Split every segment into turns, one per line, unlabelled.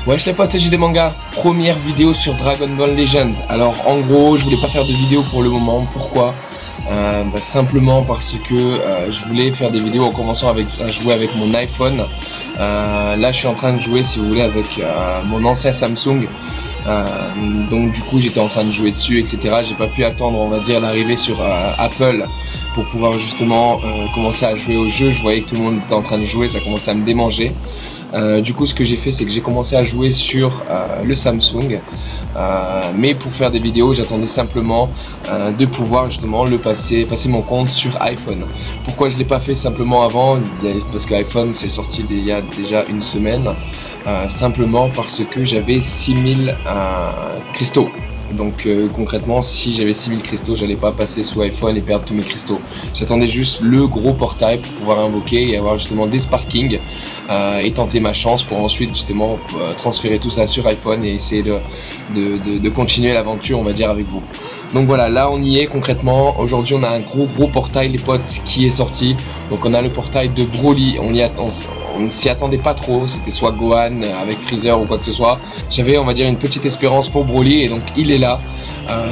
Wesh les potes, c'est JD Manga, première vidéo sur Dragon Ball Legend. Alors en gros, je voulais pas faire de vidéo pour le moment. Pourquoi? Simplement parce que je voulais faire des vidéos en commençant à jouer avec mon iPhone. Là je suis en train de jouer, si vous voulez, avec mon ancien Samsung. Donc du coup j'étais en train de jouer dessus, etc. J'ai pas pu attendre, on va dire, l'arrivée sur Apple pour pouvoir justement commencer à jouer au jeu. Je voyais que tout le monde était en train de jouer, ça commençait à me démanger. Du coup ce que j'ai fait, c'est que j'ai commencé à jouer sur le Samsung, mais pour faire des vidéos j'attendais simplement de pouvoir justement passer mon compte sur iPhone. Pourquoi je l'ai pas fait simplement avant? Parce que iPhone c'est sorti il y a déjà une semaine, simplement parce que j'avais 6000 cristaux. Donc concrètement, si j'avais 6000 cristaux, j'allais pas passer sous iPhone et perdre tous mes cristaux. J'attendais juste le gros portail pour pouvoir invoquer et avoir justement des sparkings et tenter ma chance pour ensuite justement transférer tout ça sur iPhone et essayer de continuer l'aventure, on va dire, avec vous. Donc voilà, là on y est concrètement. Aujourd'hui on a un gros portail, les potes, qui est sorti. Donc on a le portail de Broly. On ne s'y attendait pas trop, c'était soit Gohan avec Freezer ou quoi que ce soit. J'avais, on va dire, une petite espérance pour Broly et donc il est là.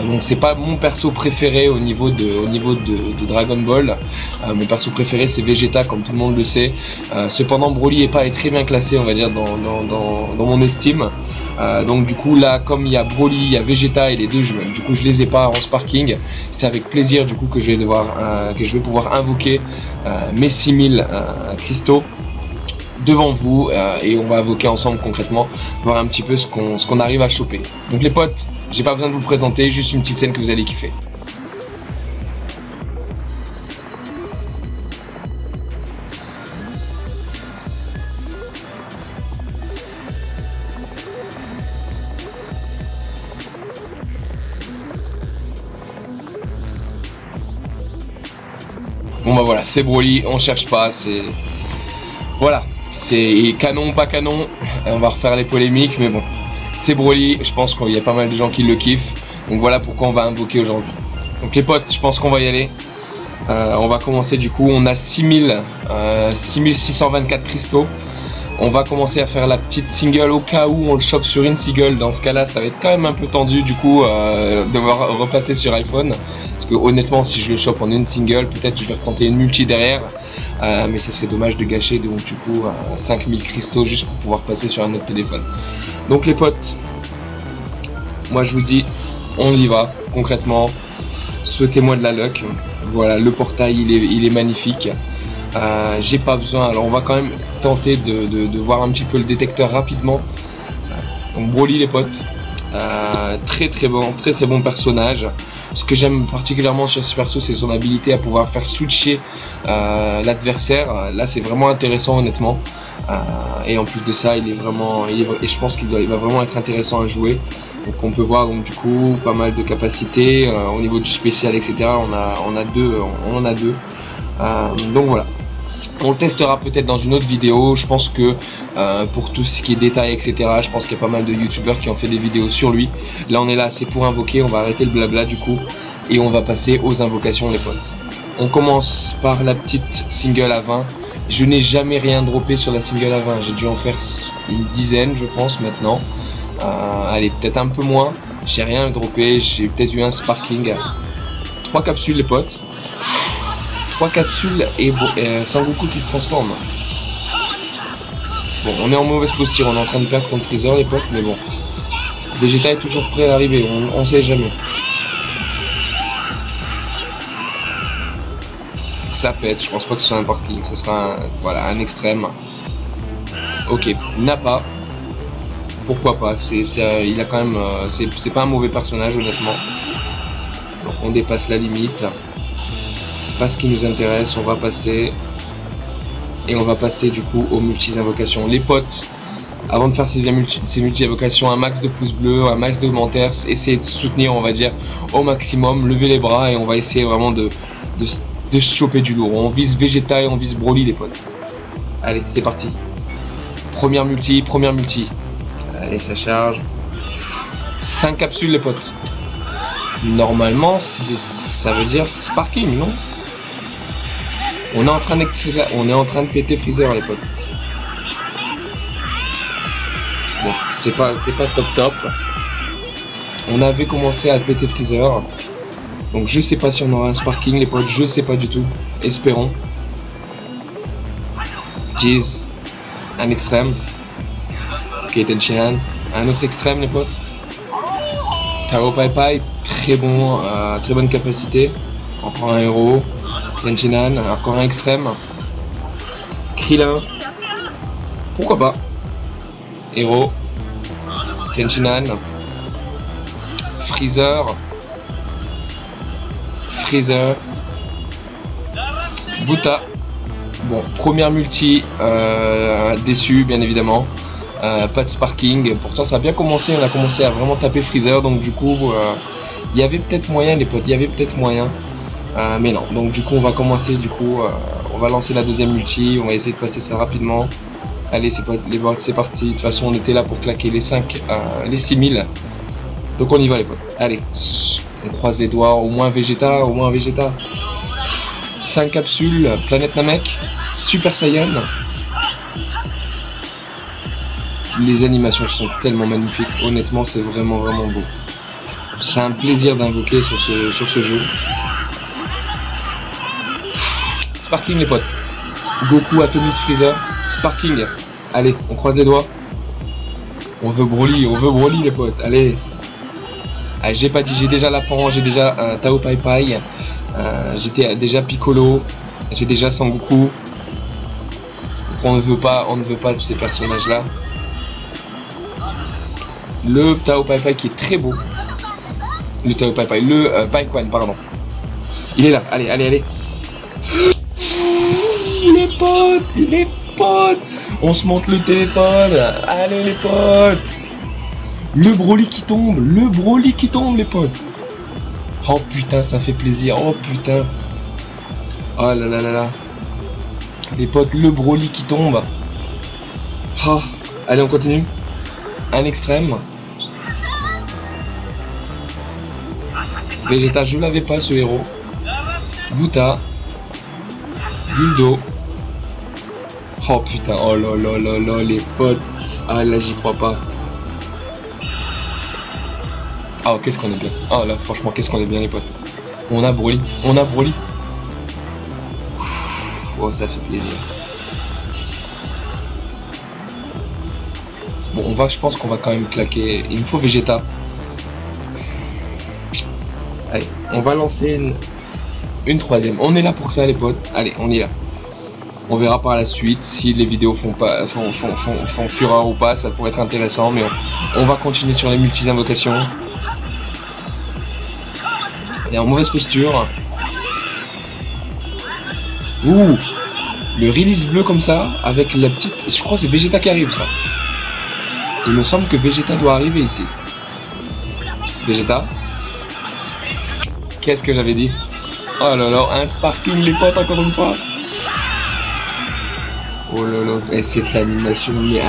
Donc c'est pas mon perso préféré au niveau de Dragon Ball. Mon perso préféré c'est Vegeta, comme tout le monde le sait. Cependant Broly est très bien classé, on va dire, dans mon estime. Donc du coup là, comme il y a Broly, il y a Vegeta et les deux, du coup je les ai pas en sparking. C'est avec plaisir du coup que je vais pouvoir invoquer mes 6000 cristaux devant vous et on va invoquer ensemble concrètement, voir un petit peu ce qu'on arrive à choper. Donc les potes, j'ai pas besoin de vous présenter, juste une petite scène que vous allez kiffer. Bon bah voilà, c'est Broly, on cherche pas, c'est... Voilà, c'est canon ou pas canon, on va refaire les polémiques, mais bon, c'est Broly, je pense qu'il y a pas mal de gens qui le kiffent, donc voilà pourquoi on va invoquer aujourd'hui. Donc les potes, je pense qu'on va y aller. On va commencer du coup, on a 6624 cristaux. On va commencer à faire la petite single au cas où on le chope sur une single. Dans ce cas là ça va être quand même un peu tendu du coup, devoir repasser sur iPhone. Parce que honnêtement, si je le chope en une single, peut-être que je vais retenter une multi derrière. Mais ça serait dommage de gâcher donc du coup 5000 cristaux juste pour pouvoir passer sur un autre téléphone. Donc les potes, moi je vous dis, on y va concrètement. Souhaitez-moi de la luck. Voilà, le portail il est magnifique. J'ai pas besoin, alors on va quand même tenter de voir un petit peu le détecteur rapidement. Donc Broly les potes, très bon personnage. Ce que j'aime particulièrement sur ce perso, c'est son habilité à pouvoir faire switcher l'adversaire. Là c'est vraiment intéressant honnêtement, et en plus de ça et je pense qu'il va vraiment être intéressant à jouer. Donc on peut voir donc du coup pas mal de capacités au niveau du spécial, etc. On en a deux. Donc voilà, on le testera peut-être dans une autre vidéo. Je pense que pour tout ce qui est détails, etc., je pense qu'il y a pas mal de youtubeurs qui ont fait des vidéos sur lui. Là on est là, c'est pour invoquer, on va arrêter le blabla du coup et on va passer aux invocations les potes. On commence par la petite single à 20. Je n'ai jamais rien droppé sur la single à 20, j'ai dû en faire une dizaine je pense maintenant. Allez, peut-être un peu moins, j'ai rien droppé, j'ai peut-être eu un sparking. 3 capsules les potes. 3 capsules et Sangoku qui se transforme. Bon, on est en mauvaise posture, on est en train de perdre contre Freezer les potes, mais bon. Vegeta est toujours prêt à arriver, on sait jamais. Ça pète, je pense pas que ce soit un parking, ce sera voilà, un extrême. Ok, Nappa. Pourquoi pas, il a quand même, c'est pas un mauvais personnage honnêtement. Donc on dépasse la limite. C'est pas ce qui nous intéresse, on va passer. Et on va passer du coup aux multi-invocations. Les potes, avant de faire ces multi-invocations, un max de pouces bleus, un max de commentaires, essayez de soutenir, on va dire, au maximum, levez les bras et on va essayer vraiment de choper du lourd. On vise Vegeta et on vise Broly les potes. Allez, c'est parti. Première multi. Allez, ça charge. 5 capsules les potes. Normalement, ça veut dire sparking, non? On est en train de péter Freezer les potes. Bon, c'est pas top. On avait commencé à péter Freezer. Donc je sais pas si on aura un sparking les potes, je sais pas du tout. Espérons. Jeez. Un extrême. Ok, Tenchinan. Un autre extrême les potes. Tao Pai Pai, très bon, très bonne capacité. Encore un héros. Tenchinan, encore un extrême. Krillin. Pourquoi pas. Héros. Tenchinan. Freezer. Buta. Bon, première multi, déçu bien évidemment. Pas de sparking. Pourtant ça a bien commencé, on a commencé à vraiment taper Freezer. Donc du coup, il y avait peut-être moyen les potes, il y avait peut-être moyen. Mais non, donc du coup on va commencer, on va lancer la deuxième multi. On va essayer de passer ça rapidement. Allez, c'est parti. De toute façon on était là pour claquer les 6000. Donc on y va les potes. Allez, on croise les doigts, au moins Vegeta. 5 capsules, Planète Namek, Super Saiyan. Les animations sont tellement magnifiques, honnêtement c'est vraiment beau. C'est un plaisir d'invoquer sur ce jeu. Sparking les potes. Goku atomise Freezer. Sparking. Allez, on croise les doigts. On veut Broly les potes. Allez. Ah, j'ai pas dit, j'ai déjà Lapin, j'ai déjà Tao Pai Pai, j'ai déjà Piccolo, j'ai déjà Sangoku. On ne veut pas de ces personnages là. Le Tao Pai Pai qui est très beau. Le Tao Pai Pai, le Pai Quan, pardon. Il est là, allez. Les potes, on se monte le téléphone. Allez les potes. Le Broly qui tombe, les potes. Oh putain, ça fait plaisir, oh putain. Oh là. Les potes, le Broly qui tombe. Oh. Allez, on continue. Un extrême. Vegeta, je l'avais pas ce héros. Buta. Guldo. Oh putain, oh là, les potes. Ah là, j'y crois pas. Ah, qu'est-ce qu'on est bien. Ah là, franchement, qu'est-ce qu'on est bien les potes. On a Broly. Oh, ça fait plaisir. Bon, je pense qu'on va quand même claquer. Il me faut Vegeta. Allez, on va lancer une troisième. On est là pour ça les potes. Allez, on y est là. On verra par la suite si les vidéos font fureur ou pas. Ça pourrait être intéressant, mais on va continuer sur les multi-invocations. Et en mauvaise posture. Ouh, le release bleu comme ça, avec la petite... Je crois que c'est Vegeta qui arrive ça. Il me semble que Vegeta doit arriver ici. Vegeta. Qu'est-ce que j'avais dit? Oh là là, un sparking les potes encore une fois. Oh là là, et cette animation, mais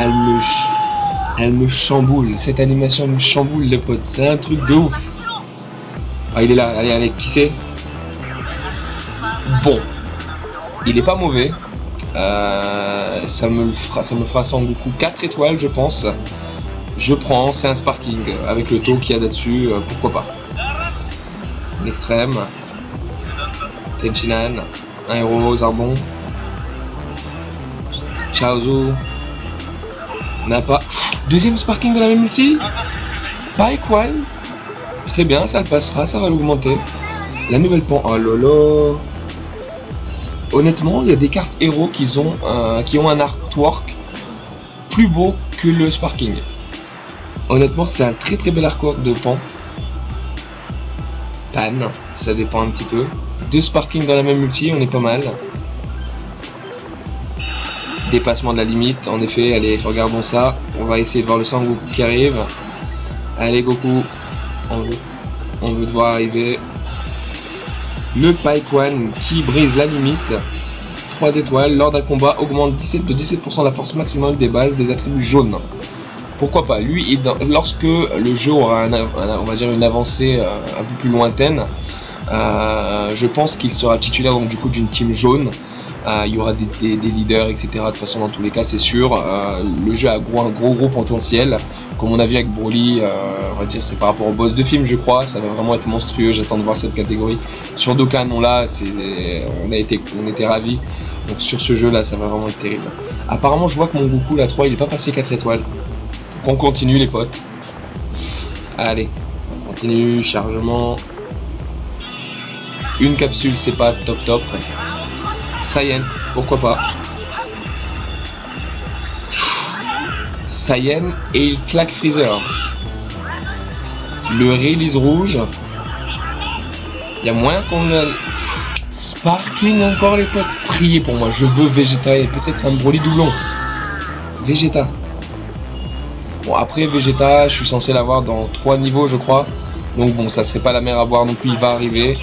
elle me chamboule. Cette animation me chamboule les potes, c'est un truc de ouf. Ah, il est là, allez, qui c'est? Bon, il est pas mauvais. Ça me fera Sangoku 4 étoiles, je pense. Je prends, c'est un sparking avec le taux qu'il y a là-dessus, pourquoi pas. L'extrême. Tenchinan, un héros, Zarbon. Chaozu. Nappa. Deuxième sparking de la même multi. Pai Quan. Très bien, ça le passera, ça va l'augmenter. La nouvelle pan. Oh lolo. Honnêtement, il y a des cartes héros qui ont un artwork plus beau que le sparking. Honnêtement, c'est un très bel artwork de pan. Pan, ça dépend un petit peu. 2 sparking dans la même multi, on est pas mal. Dépassement de la limite, en effet, allez, regardons ça. On va essayer de voir le Sangoku qui arrive. Allez Goku, on veut devoir arriver. Le Pai Quan qui brise la limite. 3 étoiles, lors d'un combat, augmente de 17% la force maximale des bases des attributs jaunes. Pourquoi pas, lui, lorsque le jeu aura on va dire une avancée un peu plus lointaine, je pense qu'il sera titulaire donc du coup d'une team jaune. Il y aura des leaders, etc. De toute façon, dans tous les cas, c'est sûr. Le jeu a un gros potentiel. Comme on a vu avec Broly, on va dire c'est par rapport au boss de film, je crois. Ça va vraiment être monstrueux. J'attends de voir cette catégorie. Sur Dokkan, on l'a. On était ravis. Donc sur ce jeu-là, ça va vraiment être terrible. Apparemment, je vois que mon Goku, la 3, il est pas passé 4 étoiles. Donc on continue, les potes. Allez, on continue. Chargement. Une capsule, c'est pas top. Saiyan, pourquoi pas. Saiyan et il claque Freezer. Le release rouge. Il y a moins qu'on a... Sparking encore, les potes. Priez pour moi, je veux Vegeta et peut-être un Broly doublon. Vegeta. Bon, après Vegeta, je suis censé l'avoir dans 3 niveaux, je crois. Donc bon, ça serait pas la mer à boire non plus, il va arriver.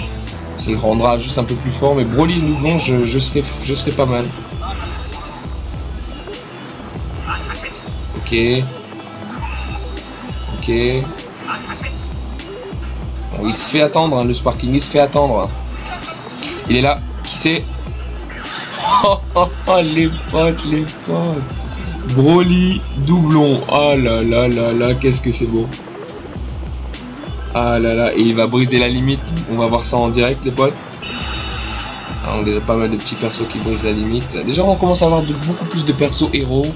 Ça rendra juste un peu plus fort, mais Broly et doublon, je serais pas mal. Ok. Bon, il se fait attendre, hein, le Sparking, il se fait attendre. Il est là, qui c'est? Les potes. Broly, doublon. Oh là, qu'est-ce que c'est beau. Ah là là, et il va briser la limite. On va voir ça en direct, les potes. On a déjà pas mal de petits persos qui brisent la limite. Déjà, on commence à avoir beaucoup plus de persos héros.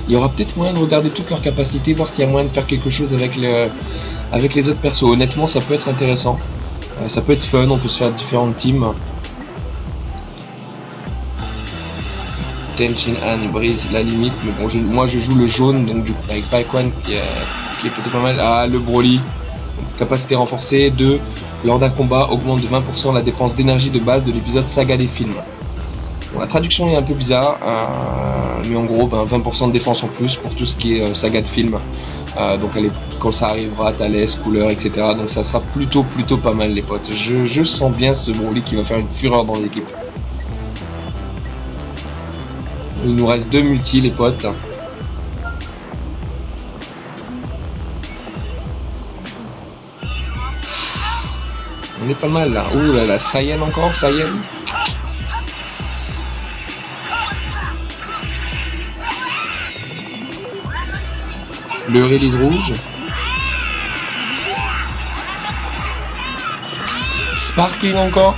Il y aura peut-être moyen de regarder toutes leurs capacités, voir s'il y a moyen de faire quelque chose avec les autres persos. Honnêtement, ça peut être intéressant. Ça peut être fun, on peut se faire différentes teams. Tenshin Han brise la limite, mais bon, moi je joue le jaune, donc du coup avec Paikwan qui est plutôt pas mal. Ah, le Broly. Capacité renforcée. 2. Lors d'un combat, augmente de 20% la dépense d'énergie de base de l'épisode Saga des films. Bon, la traduction est un peu bizarre, mais en gros, 20% de défense en plus pour tout ce qui est saga de films. Donc quand ça arrivera, Thalès, couleur, etc. Donc ça sera plutôt pas mal, les potes. Je sens bien ce Broly qui va faire une fureur dans l'équipe. Il nous reste 2 multis, les potes. On est pas mal là. Ouh là là, Saiyan encore, Saiyan. Le release rouge. Sparking encore.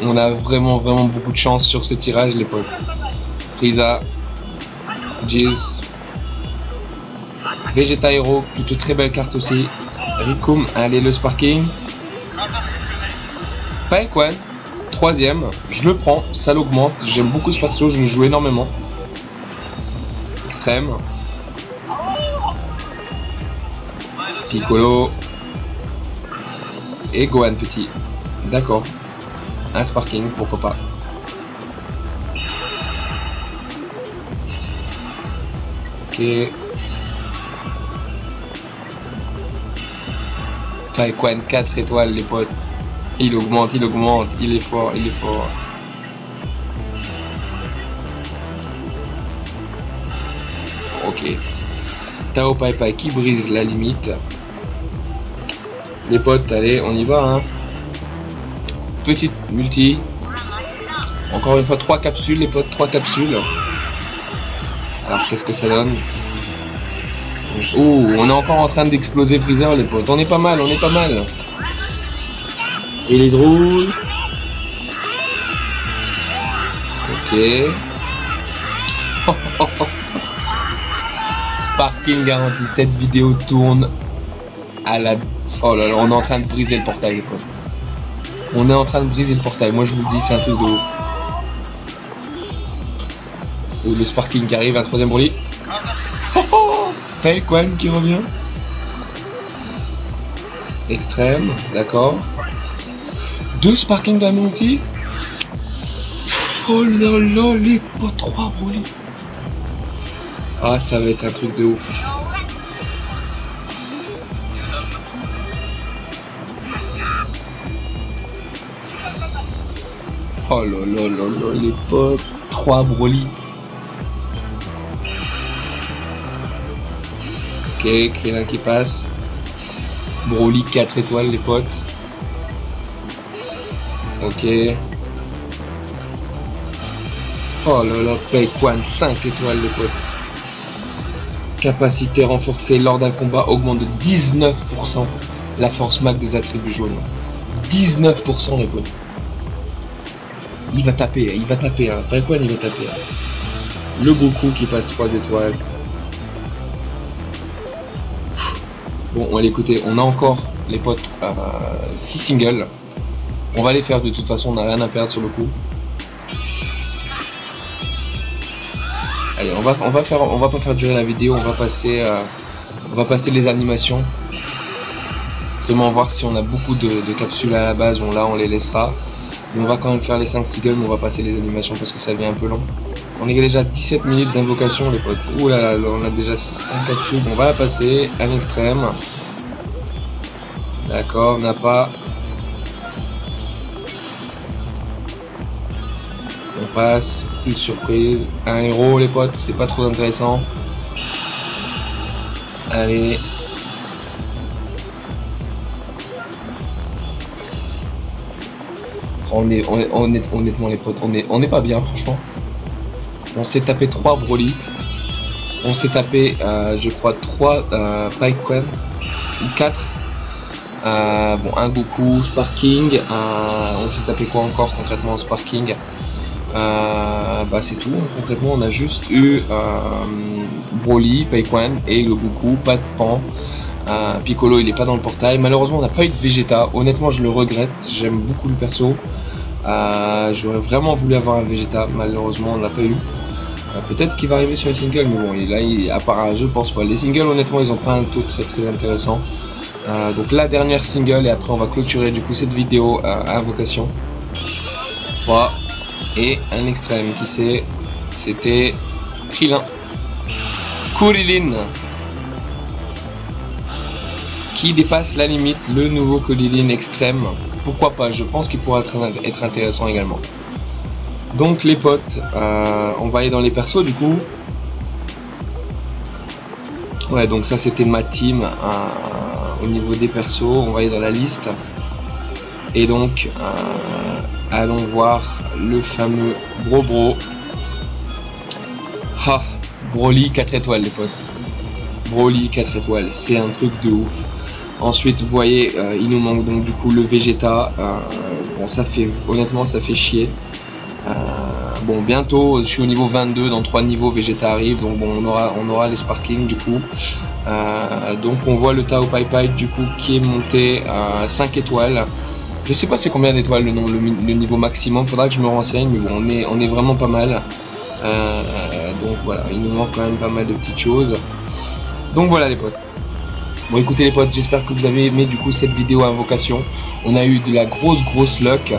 On a vraiment beaucoup de chance sur ce tirage, les potes. Frieza. Jizz. Vegeta Hero, plutôt très belle carte aussi. Rikum, allez le Sparking. Paikwan, 3ème, je le prends, ça l'augmente, j'aime beaucoup ce perso, je le joue énormément. Extrême. Piccolo. Et Gohan petit. D'accord. Un Sparking, pourquoi pas. Ok. Paikwan 4 étoiles, les potes. Il augmente, il est fort. Ok. Tao Pai Pai qui brise la limite. Les potes, allez, on y va, hein. Petite multi. Encore une fois, 3 capsules, les potes, 3 capsules. Alors, qu'est-ce que ça donne? Oh, on est encore en train d'exploser Freezer, les potes. On est pas mal. Et les rouges. Ok. Sparking garanti. Cette vidéo tourne à la... Oh là là, on est en train de briser le portail, les potes. Moi, je vous le dis, c'est un truc de ouf. Oh, le Sparking qui arrive, un 3ème Broly. Paikwan qui revient. Extrême, d'accord. 2 Sparking d'un multi. Oh là là, les potes, 3 Broly. Ah, ça va être un truc de ouf. Oh là là là là, les potes, 3 Broly. Ok, Krillin qui passe. Broly 4 étoiles, les potes. Ok. Oh là là, Paikwan 5 étoiles les potes. Capacité renforcée lors d'un combat augmente de 19% la force max des attributs jaunes. 19% les potes. Il va taper, hein. Paikwan il va taper. Hein. Le Goku qui passe 3 étoiles. Bon, on va l'écouter. On a encore les potes 6 singles. On va les faire de toute façon, on n'a rien à perdre sur le coup. Allez, on va pas faire durer la vidéo, on va passer les animations. Seulement voir si on a beaucoup de capsules à la base, on les laissera. Mais on va quand même faire les 5 singles, mais on va passer les animations parce que ça devient un peu long. On est déjà 17 minutes d'invocation les potes. Ouh là là, on a déjà 5 capsules, on va la passer, un extrême. D'accord, on n'a pas. On passe, plus de surprise. Un héros les potes, c'est pas trop intéressant. Allez. Honnêtement les potes, on est pas bien franchement. On s'est tapé 3 Broly. On s'est tapé je crois 3 Paikwan ou 4. Bon, un Goku, Sparking. On s'est tapé quoi encore concrètement en Sparking? Bah c'est tout, concrètement on a juste eu Broly, Paikwan et le Goku, pas de Pan. Piccolo il est pas dans le portail, malheureusement on n'a pas eu de Vegeta, honnêtement je le regrette, j'aime beaucoup le perso. J'aurais vraiment voulu avoir un Vegeta, malheureusement on l'a pas eu. Peut-être qu'il va arriver sur les singles, mais bon là à part je pense pas. Les singles honnêtement ils ont pas un taux très très intéressant. Donc la dernière single et après on va clôturer du coup cette vidéo à invocation. 3 et un extrême qui c'était Krillin. Kuririn qui dépasse la limite, le nouveau Kuririn extrême. Pourquoi pas, je pense qu'il pourra être intéressant également. Donc les potes, on va aller dans les persos du coup. Ouais, donc ça c'était ma team au niveau des persos. On va aller dans la liste. Et donc, allons voir le fameux Bro. Ah, Broly 4 étoiles les potes. Broly 4 étoiles, c'est un truc de ouf. Ensuite, vous voyez, il nous manque donc du coup le Vegeta. Bon, honnêtement, ça fait chier. Bon, bientôt, je suis au niveau 22, dans 3 niveaux, Vegeta arrive. Donc bon, on aura les Sparking du coup. Donc on voit le Tao Pai Pai du coup qui est monté à 5 étoiles. Je sais pas c'est combien d'étoiles le niveau maximum, faudra que je me renseigne, mais bon on est vraiment pas mal. Donc voilà, il nous manque quand même pas mal de petites choses. Donc voilà les potes. Bon écoutez les potes, j'espère que vous avez aimé du coup cette vidéo à invocation. On a eu de la grosse luck.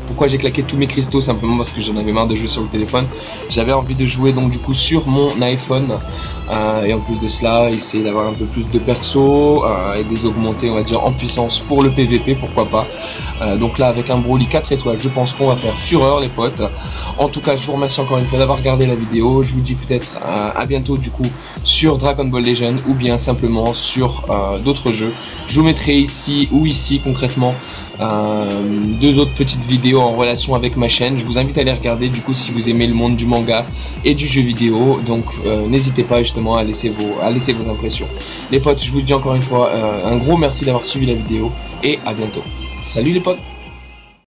Pourquoi j'ai claqué tous mes cristaux? Simplement parce que j'en avais marre de jouer sur le téléphone. J'avais envie de jouer donc du coup sur mon iPhone. Et en plus de cela, essayer d'avoir un peu plus de perso et des augmenter on va dire en puissance pour le PVP, pourquoi pas. Donc là avec un Broly 4 étoiles, je pense qu'on va faire fureur les potes. En tout cas je vous remercie encore une fois d'avoir regardé la vidéo. Je vous dis peut-être à bientôt du coup sur Dragon Ball Legends ou bien simplement sur d'autres jeux. Je vous mettrai ici ou ici concrètement 2 autres petites vidéos en relation avec ma chaîne. Je vous invite à les regarder du coup si vous aimez le monde du manga et du jeu vidéo. Donc n'hésitez pas justement à laisser vos impressions. Les potes, je vous dis encore une fois un gros merci d'avoir suivi la vidéo et à bientôt. Salut les potes!